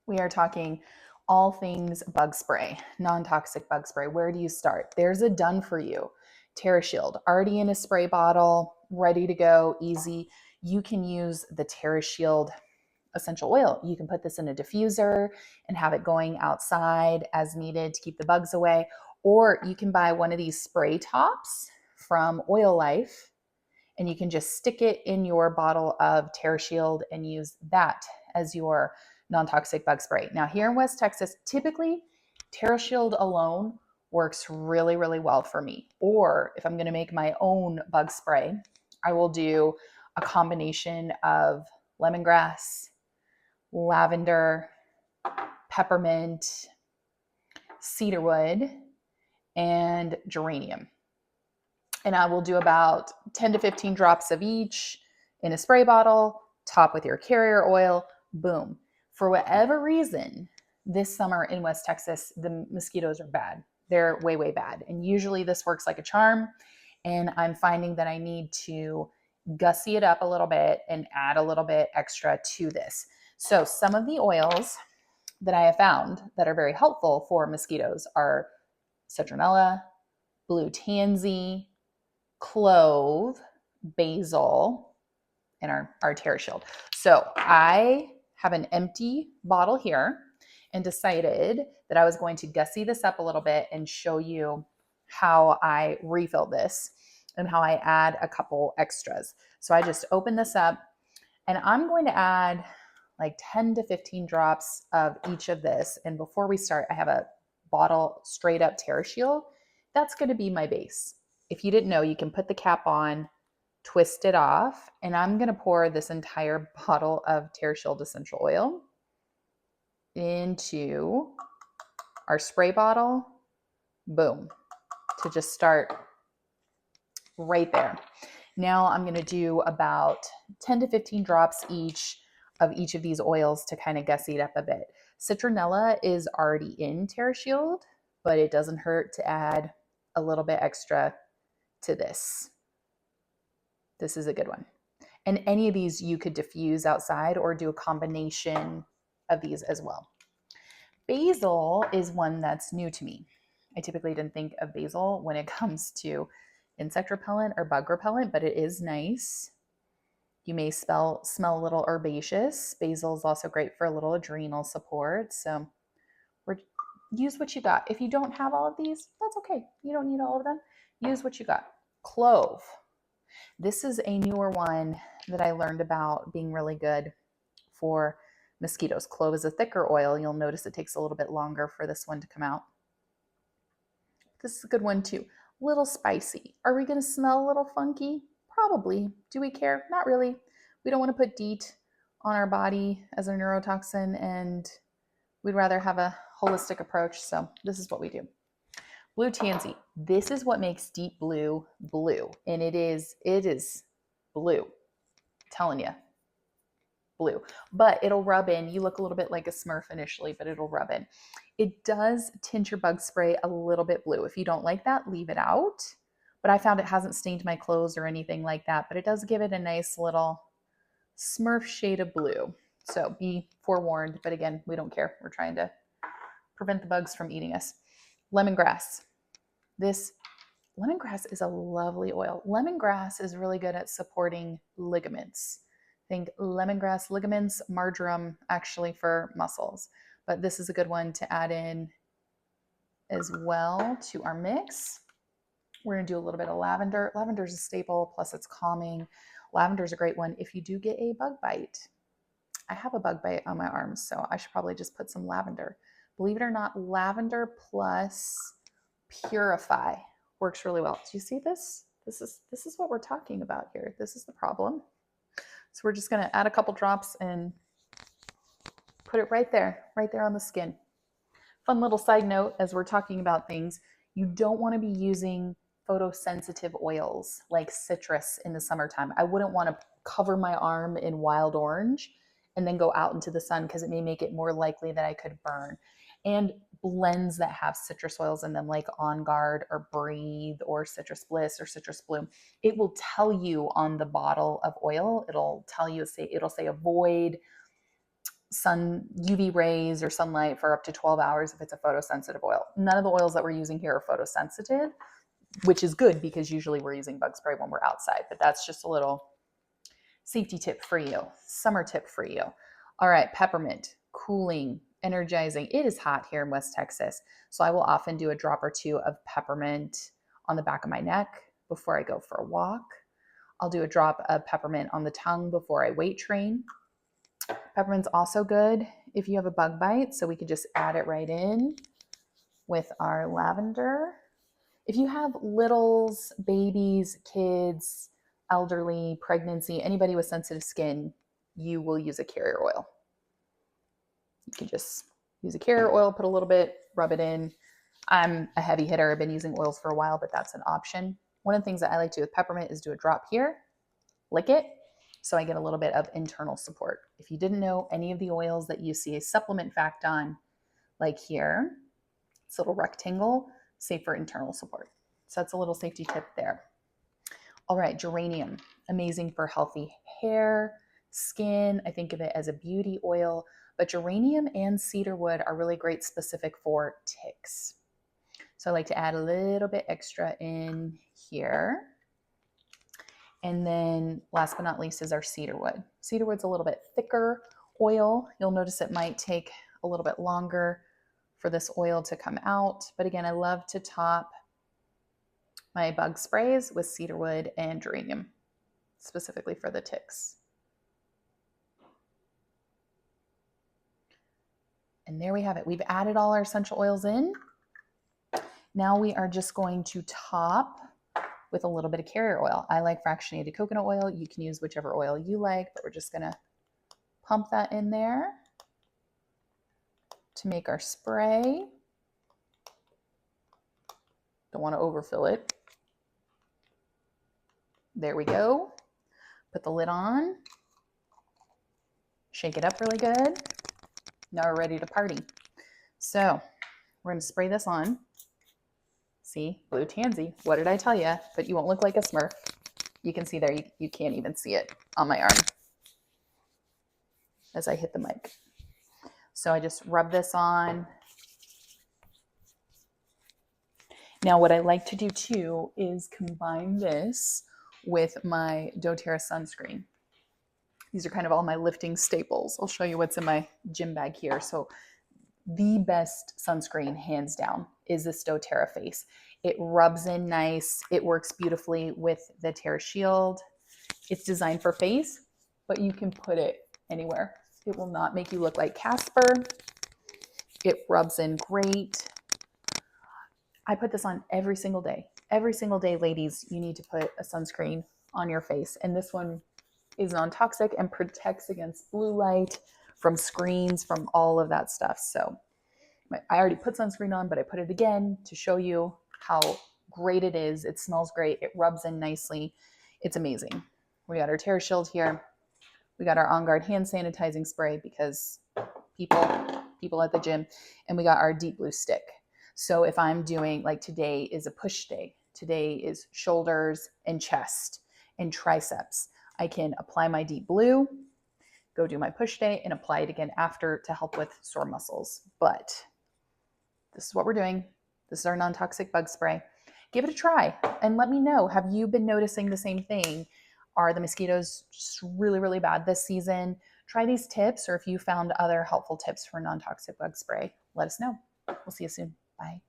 We are talking all things bug spray, non-toxic bug spray. Where do you start? There's a done for you. TerraShield, already in a spray bottle, ready to go, easy. You can use the TerraShield essential oil. You can put this in a diffuser and have it going outside as needed to keep the bugs away. Or you can buy one of these spray tops from Oil Life and you can just stick it in your bottle of TerraShield and use that as your non-toxic bug spray. Now here in West Texas, typically TerraShield alone works really, really well for me. Or if I'm going to make my own bug spray, I will do a combination of lemongrass, lavender, peppermint, cedarwood, and geranium. And I will do about 10 to 15 drops of each in a spray bottle, top with your carrier oil, boom. For whatever reason, this summer in West Texas, the mosquitoes are bad. They're way, way bad. And usually this works like a charm. And I'm finding that I need to gussy it up a little bit and add a little bit extra to this. So some of the oils that I have found that are very helpful for mosquitoes are Citronella, blue tansy, clove, basil, and our TerraShield. So I have an empty bottle here and decided that I was going to gussy this up a little bit and show you how I refill this and how I add a couple extras. So I just open this up and I'm going to add like 10 to 15 drops of each of this. And before we start, I have a bottle straight up TerraShield. That's going to be my base. If you didn't know, you can put the cap on, twist it off, and I'm going to pour this entire bottle of TerraShield essential oil into our spray bottle. Boom. To just start right there. Now I'm going to do about 10 to 15 drops each of these oils to kind of gussy it up a bit. Citronella is already in TerraShield, but it doesn't hurt to add a little bit extra to this. This is a good one. And any of these you could diffuse outside or do a combination of these as well. Basil is one that's new to me. I typically didn't think of basil when it comes to insect repellent or bug repellent, but it is nice. You may smell a little herbaceous. Basil is also great for a little adrenal support. So use what you got. If you don't have all of these, that's okay. You don't need all of them. Use what you got. Clove. This is a newer one that I learned about being really good for mosquitoes. Clove is a thicker oil. You'll notice it takes a little bit longer for this one to come out. This is a good one too. A little spicy. Are we going to smell a little funky? Probably. Do we care? Not really. We don't want to put DEET on our body as a neurotoxin, and we'd rather have a holistic approach. So this is what we do. Blue tansy. This is what makes DeepBlue blue. And it is blue. I'm telling you, blue. But it'll rub in. You look a little bit like a Smurf initially, but it'll rub in. It does tint your bug spray a little bit blue. If you don't like that, leave it out. But I found it hasn't stained my clothes or anything like that. But it does give it a nice little Smurf shade of blue. So be forewarned. But again, we don't care. We're trying to prevent the bugs from eating us. Lemongrass. This lemongrass is a lovely oil. Lemongrass is really good at supporting ligaments. Think lemongrass ligaments, marjoram actually for muscles. But this is a good one to add in as well to our mix. We're going to do a little bit of lavender. Lavender is a staple, plus it's calming. Lavender is a great one if you do get a bug bite. I have a bug bite on my arms, so I should probably just put some lavender. Believe it or not, lavender plus purify works really well. Do you see this? This is what we're talking about here. This is the problem. So we're just going to add a couple drops and put it right there on the skin. Fun little side note, as we're talking about things, you don't want to be using photosensitive oils like citrus in the summertime. I wouldn't want to cover my arm in wild orange and then go out into the sun because it may make it more likely that I could burn. And blends that have citrus oils in them, like OnGuard or Breathe or Citrus Bliss or Citrus Bloom, it will tell you on the bottle of oil, it'll tell you, it'll say avoid UV rays or sunlight for up to 12 hours if it's a photosensitive oil. None of the oils that we're using here are photosensitive, which is good because usually we're using bug spray when we're outside, but that's just a little safety tip for you, summer tip for you. All right, peppermint, cooling, energizing. It is hot here in West Texas, so I will often do a drop or two of peppermint on the back of my neck before I go for a walk. I'll do a drop of peppermint on the tongue before I weight train. Peppermint's also good if you have a bug bite, so we could just add it right in with our lavender. If you have littles, babies, kids, elderly, pregnancy, anybody with sensitive skin, you will use a carrier oil. You can just use a carrier oil, put a little bit, rub it in. I'm a heavy hitter. I've been using oils for a while, but that's an option. One of the things that I like to do with peppermint is do a drop here, lick it, so I get a little bit of internal support. If you didn't know, any of the oils that you see a supplement fact on, like here, it's a little rectangle, safe for internal support. So that's a little safety tip there. All right, geranium, amazing for healthy hair, skin. I think of it as a beauty oil, but geranium and cedarwood are really great specific for ticks. So I like to add a little bit extra in here. And then last but not least is our cedarwood. Cedarwood's a little bit thicker oil. You'll notice it might take a little bit longer for this oil to come out. But again, I love to top my bug sprays with cedarwood and geranium, specifically for the ticks. And there we have it. We've added all our essential oils in. Now we are just going to top with a little bit of carrier oil. I like fractionated coconut oil. You can use whichever oil you like, but we're just gonna pump that in there to make our spray. Don't want to overfill it. There we go. Put the lid on. Shake it up really good. Now we're ready to party. So we're going to spray this on. See, blue tansy. What did I tell you? But you won't look like a Smurf. You can see there, you can't even see it on my arm as I hit the mic. So I just rub this on. Now what I like to do too is combine this with my doTERRA sunscreen. These are kind of all my lifting staples. I'll show you what's in my gym bag here. So the best sunscreen, hands down, is this doTERRA Face. It rubs in nice. It works beautifully with the TerraShield. It's designed for face, but you can put it anywhere. It will not make you look like Casper. It rubs in great. I put this on every single day. Every single day, ladies, you need to put a sunscreen on your face. And this one is non-toxic and protects against blue light, from screens, from all of that stuff. So I already put sunscreen on, but I put it again to show you how great it is. It smells great. It rubs in nicely. It's amazing. We got our TerraShield here. We got our OnGuard hand sanitizing spray because people at the gym, and we got our DeepBlue stick. So if I'm doing, like today is a push day. Today is shoulders and chest and triceps. I can apply my DeepBlue, go do my push day, and apply it again after to help with sore muscles. But this is what we're doing. This is our non-toxic bug spray. Give it a try and let me know. Have you been noticing the same thing? Are the mosquitoes just really, really bad this season? Try these tips, or if you found other helpful tips for non-toxic bug spray, let us know. We'll see you soon. Bye.